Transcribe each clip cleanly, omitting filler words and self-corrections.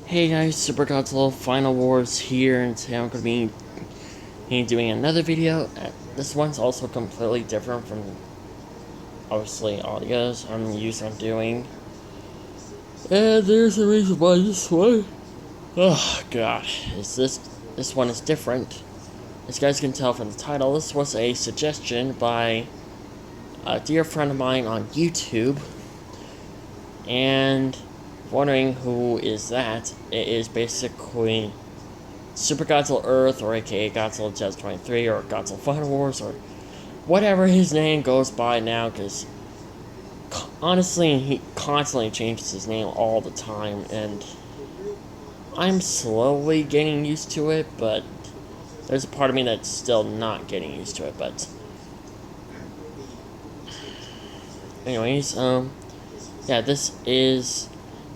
Hey guys, Super Godzilla Final Wars here, and today I'm going to be doing another video. This one's also completely different from, obviously, audios I'm used to doing. And there's a reason why this one. Oh god, this one is different. As you guys can tell from the title, this was a suggestion by a dear friend of mine on YouTube. And wondering who is that, it is basically Super Godzilla Earth, or aka Godzilla 2023, or Godzilla Final Wars, or whatever his name goes by now, because honestly, he constantly changes his name all the time, and I'm slowly getting used to it, but there's a part of me that's still not getting used to it, but anyways, yeah,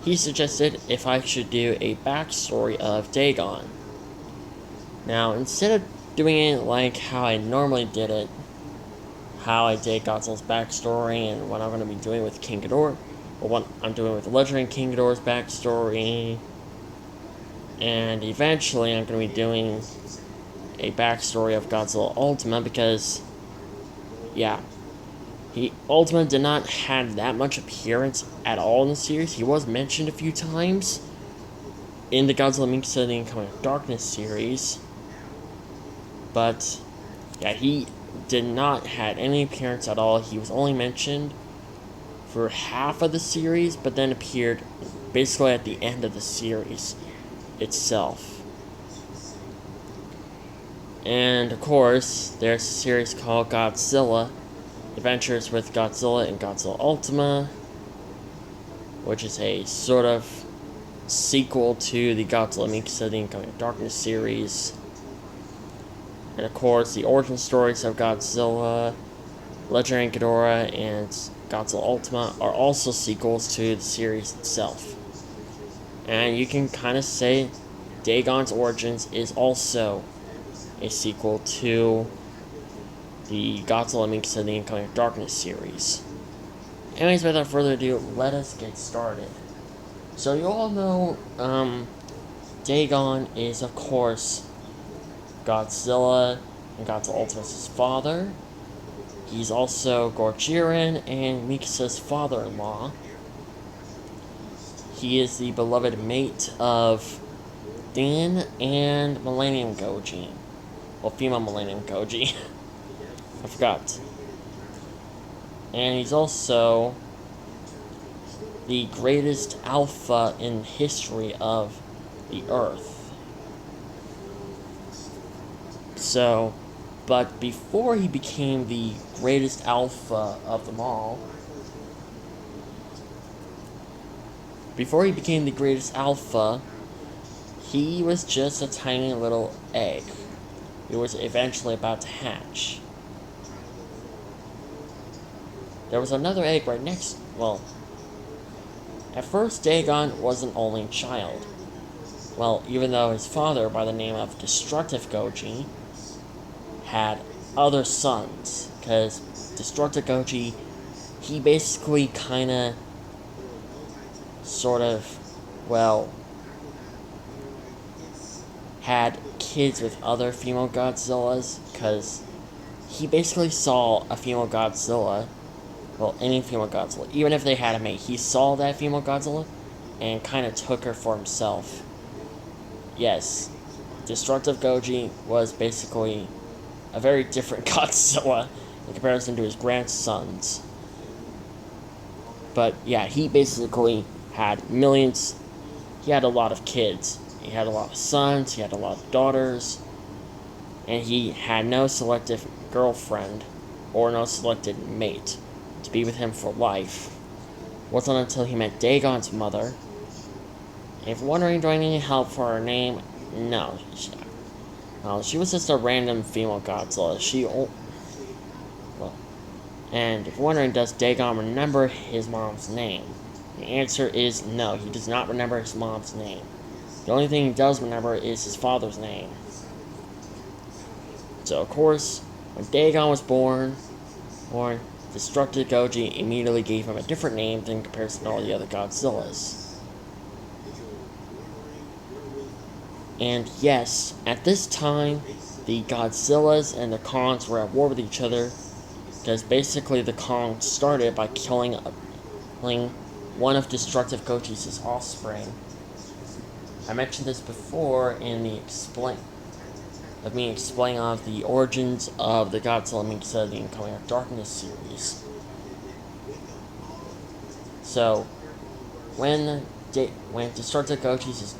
he suggested if I should do a backstory of Dagon. Now, instead of doing it like how I normally did it, how I did Godzilla's backstory and what I'm going to be doing with King Ghidorah, or what I'm doing with Legendary King Ghidorah's backstory, and eventually I'm going to be doing a backstory of Godzilla Ultima, because, yeah, Ultima did not have that much appearance at all in the series. He was mentioned a few times in the Godzilla Minkus the Incoming Darkness series, but yeah, he did not have any appearance at all. He was only mentioned for half of the series, but then appeared basically at the end of the series itself. And of course, there's a series called Godzilla Adventures with Godzilla and Godzilla Ultima, which is a sort of sequel to the Godzilla Minkus the Incoming Darkness series. And of course, the origin stories of Godzilla, Legendary Ghidorah, and Godzilla Ultima are also sequels to the series itself. And you can kind of say Dagon's Origins is also a sequel to the Godzilla Minkus the Incoming Darkness series. Anyways, without further ado, let us get started. So you all know, Dagon is, of course, Godzilla and Godzilla Ultima's father. He's also Gorjiren and Mikusa's father-in-law. He is the beloved mate of Din and Millennium Goji. Well, female Millennium Goji. I forgot. And he's also the greatest alpha in history of the Earth. So, but before he became the greatest alpha of them all, he was just a tiny little egg. He was eventually about to hatch. There was another egg right next. Well, at first Dagon was an only child. Well, even though his father, by the name of Destructive Goji, had other sons, because Destructive Goji, he basically kinda, sort of, well, had kids with other female Godzillas, because he basically saw a female Godzilla, well, any female Godzilla, even if they had a mate, he saw that female Godzilla and kind of took her for himself. Yes, Destructive Goji was basically a very different Godzilla in comparison to his grandsons. But yeah, he basically had millions. He had a lot of kids. He had a lot of sons, he had a lot of daughters, and he had no selective girlfriend or no selected mate to be with him for life. It wasn't until he met Dagon's mother. And if you're wondering, do I need help for her name? No. She was just a random female Godzilla. And if you're wondering, does Dagon remember his mom's name? The answer is no, he does not remember his mom's name. The only thing he does remember is his father's name. So, of course, when Dagon was born, Destructive Goji immediately gave him a different name in comparison to all the other Godzillas. And yes, at this time, the Godzillas and the Kongs were at war with each other, because basically the Kong started by killing one of Destructive Gochi's offspring. I mentioned this before in the explaining of the origins of the Godzilla Mecha the Incoming of Darkness series. So, when Destructive Gochi's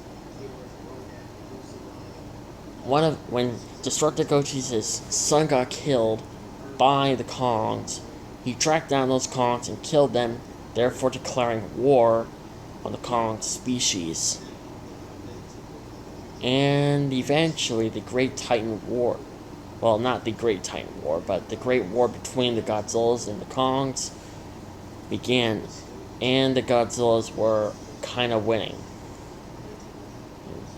son got killed by the Kongs, he tracked down those Kongs and killed them, therefore declaring war on the Kong species. And eventually the Great Titan War, well, not the Great Titan War, but the Great War between the Godzillas and the Kongs began, and the Godzillas were kind of winning.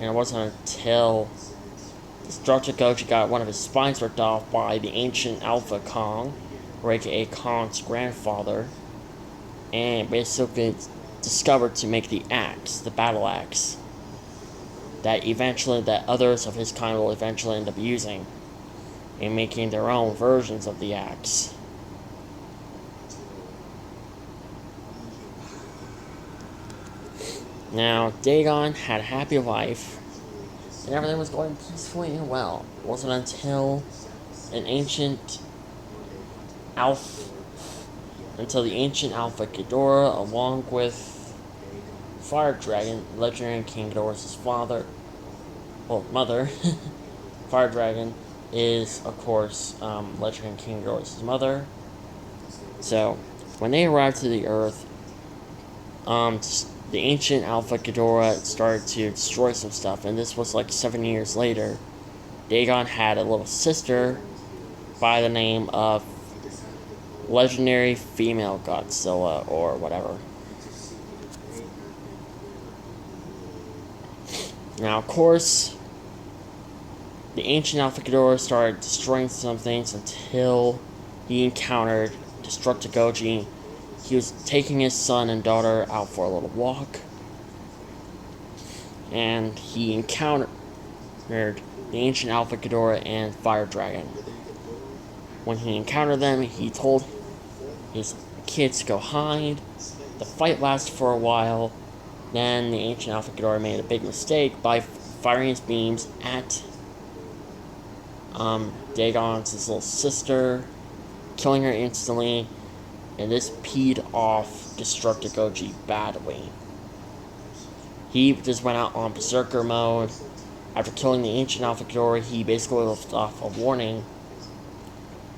And it wasn't until Destructive Gochi got one of his spines ripped off by the ancient Alpha Kong, or aka Kong's grandfather, and basically discovered to make the axe, the battle axe, that others of his kind will eventually end up using, and making their own versions of the axe. Now, Dagon had a happy life, and everything was going peacefully and well. It wasn't until the ancient Alpha Ghidorah, along with Fire Dragon, legendary King Ghidorah's mother. Fire Dragon is, of course, legendary King Ghidorah's mother. So, when they arrived to the Earth, the ancient Alpha Ghidorah started to destroy some stuff, and this was like 7 years later. Dagon had a little sister by the name of legendary female Godzilla, or whatever. Now, of course, the ancient Alpha Ghidorah started destroying some things until he encountered Destructive Gochi. He was taking his son and daughter out for a little walk, and he encountered the ancient Alpha Ghidorah and Fire Dragon. When he encountered them, he told his kids to go hide. The fight lasted for a while. Then the ancient Alpha Ghidorah made a big mistake by firing his beams at Dagon's little sister, killing her instantly, and this peed off Destructive Gochi badly. He just went out on Berserker mode. After killing the ancient Alpha Ghidorah, he basically left off a warning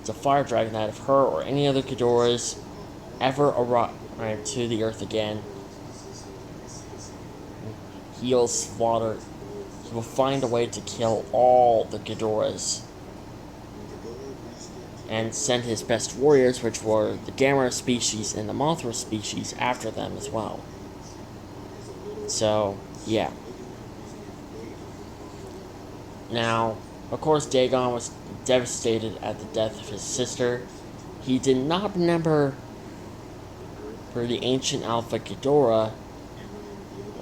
to Fire Dragon that if her or any other Ghidorahs ever arrive to the Earth again, he will find a way to kill all the Ghidorahs and send his best warriors, which were the Gamera species and the Mothra species, after them as well. So, yeah. Now, of course, Dagon was devastated at the death of his sister. He did not remember for the ancient Alpha Ghidorah,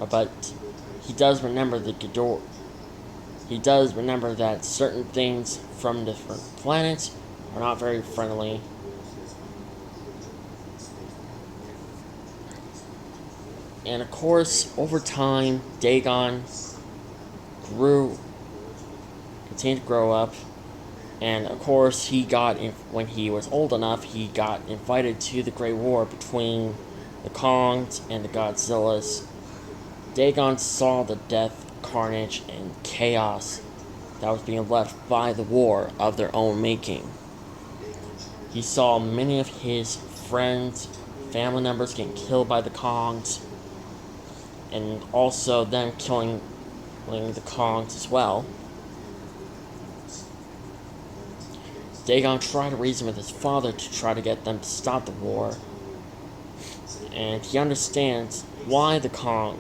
but he does remember the Ghidorah. He does remember that certain things from different planets are not very friendly. And of course, over time, Dagon continued to grow up. And of course, when he was old enough, he got invited to the Great War between the Kongs and the Godzillas. Dagon saw the death, carnage, and chaos that was being left by the war of their own making. He saw many of his friends, family members getting killed by the Kongs, and also them killing the Kongs as well. Dagon tried to reason with his father to try to get them to stop the war, and he understands why the Kong.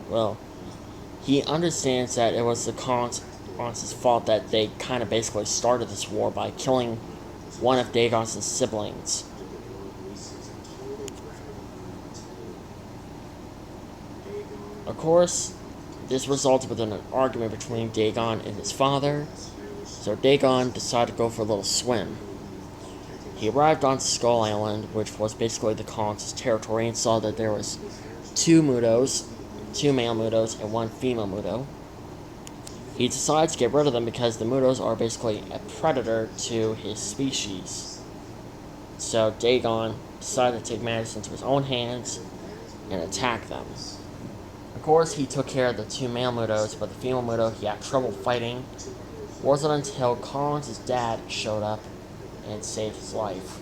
Well, he understands that it was the Kong's fault that they kind of basically started this war by killing one of Dagon's siblings. Of course, This resulted in an argument between Dagon and his father, so Dagon decided to go for a little swim. He arrived on Skull Island, which was basically the colonists' territory, and saw that there was two male Mudos, and one female Mudo. He decides to get rid of them because the Mudos are basically a predator to his species. So Dagon decided to take matters into his own hands and attack them. Of course, he took care of the two male Mudos, but the female Mudo he had trouble fighting. It wasn't until Collins' dad showed up and saved his life.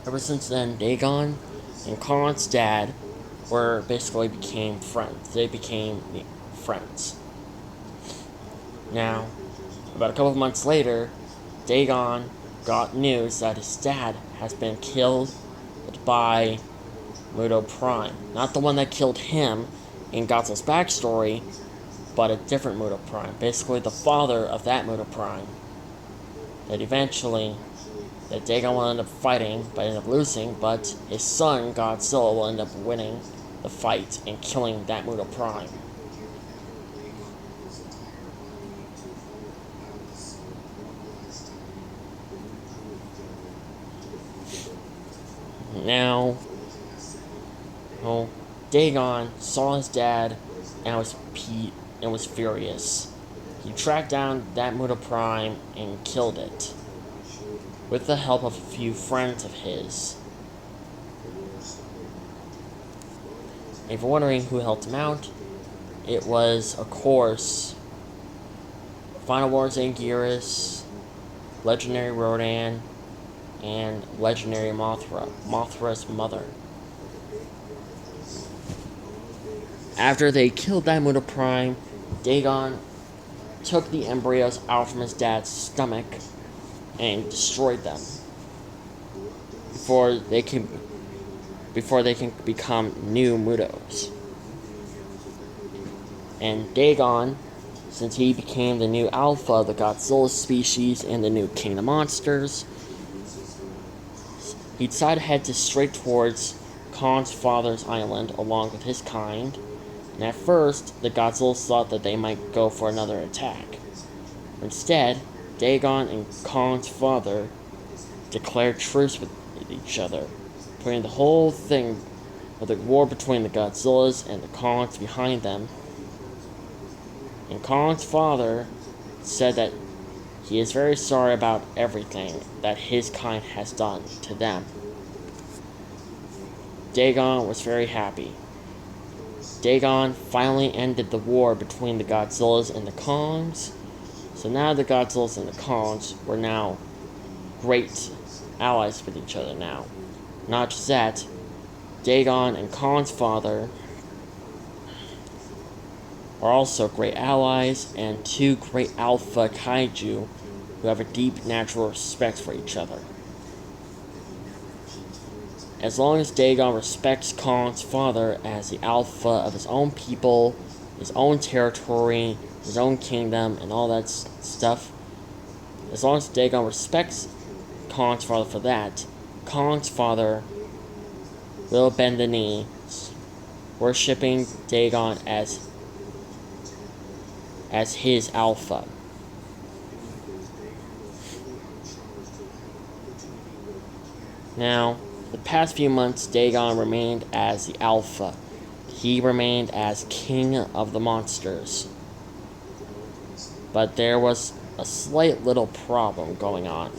Ever since then, Dagon and Collins' dad became friends. They became friends. Now, about a couple of months later, Dagon got news that his dad has been killed by Mudo Prime. Not the one that killed him in Godzilla's backstory, but a different Mudo Prime. Basically, the father of that Mudo Prime. That Dagon will end up fighting, but end up losing, but his son, Godzilla, will end up winning the fight and killing that Mudo Prime. Now, Dagon saw his dad and was furious. He tracked down that Mudo Prime and killed it, with the help of a few friends of his. And if you're wondering who helped him out, it was, of course, Final Wars Anguirus, Legendary Rodan, and Legendary Mothra's mother. After they killed that Mudo Prime, Dagon took the embryos out from his dad's stomach and destroyed them before they can become new Mudos. And Dagon, since he became the new alpha of the Godzilla species and the new king of monsters, he decided to head straight towards Khan's father's island along with his kind. And at first, the Godzillas thought that they might go for another attack. Instead, Dagon and Khan's father declared truce with each other, putting the whole thing of the war between the Godzillas and the Khans behind them. And Khan's father said that he is very sorry about everything that his kind has done to them. Dagon was very happy. Dagon finally ended the war between the Godzillas and the Kongs. So now the Godzillas and the Kongs were now great allies with each other now. Not just that, Dagon and Khan's father are also great allies and two great alpha kaiju who have a deep natural respect for each other. As long as Dagon respects Khan's father as the alpha of his own people, his own territory, his own kingdom, and all that stuff, as long as Dagon respects Khan's father for that, Khan's father will bend the knee, worshipping Dagon as his alpha. Now, the past few months, Dagon remained as the alpha. He remained as king of the monsters. But there was a slight little problem going on.